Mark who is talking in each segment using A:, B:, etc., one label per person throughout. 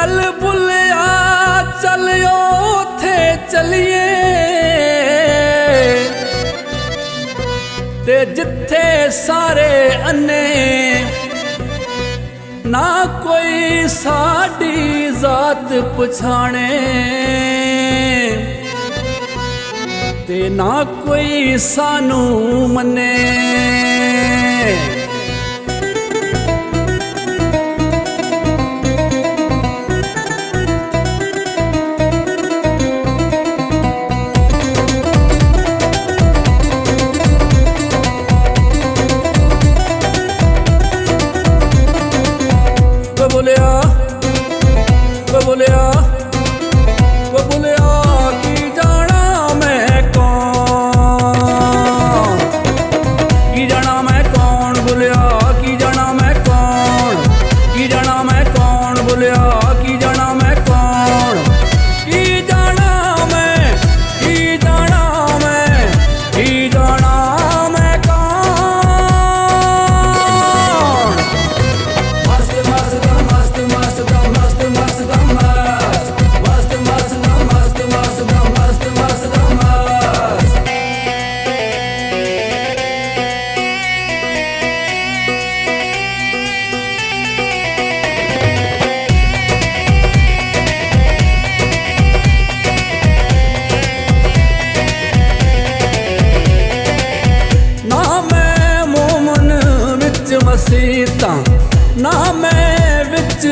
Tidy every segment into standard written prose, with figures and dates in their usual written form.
A: चल बुलिया चलियो थे चलिए ते जिथे सारे अन्ने ना कोई साड़ी जात पछाणे ते ना कोई सानू मने। वो बोलिया की जाना मैं कौन, की जाना मैं कौन, बोलिया की जाना मैं कौन, की जाना मैं कौन, बोलिया की जाना मैं कौन, की जाना मैं, की जाना मैं, की जाना मैं कौन। मस्त मस्त मस्त मस्त मस्त मस्त मसीता ना मैं विच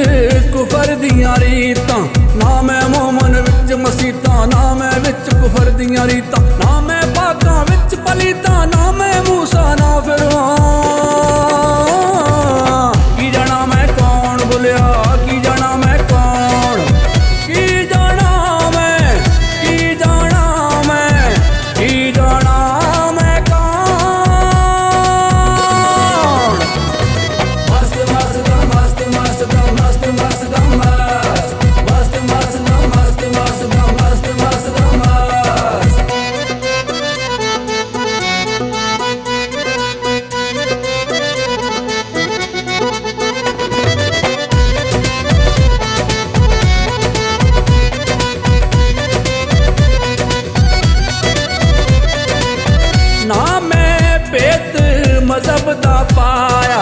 A: कुफर दियां रीतां, ना मैं मोमन विच मसीता, ना मैं विच कुफर दियां रीतां, ना मैं पाकां विच पलीता, ना मैं मूसा ना फिरौन। की जाना मैं कौन, बोलिया की जाना मैं कौन, की जाना मैं, की जाना मैं, की जाना मैं कौन। मस्त मस्त मस्त मस्त मस्त मस्त मस्त मस्त मस्त मस्त मस्त ना मैं पेत मजहब दा पाया,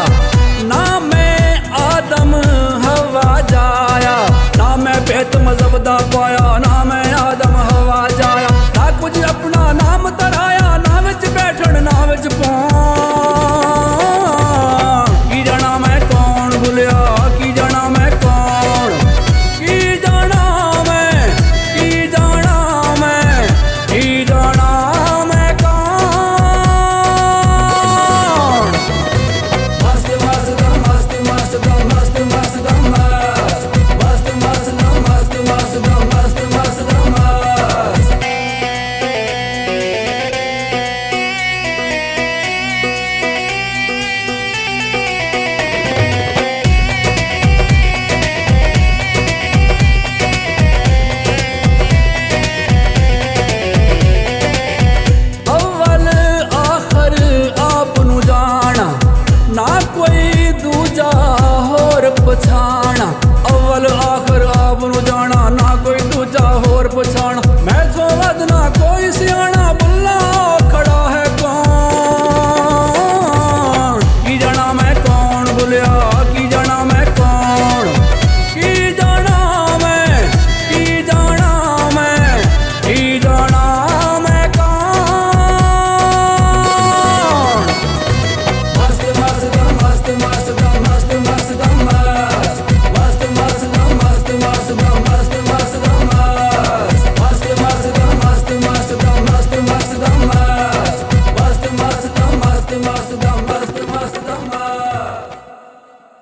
A: ना मैं आदम हवा जाया, ना मैं पेत मजहब दा पाया,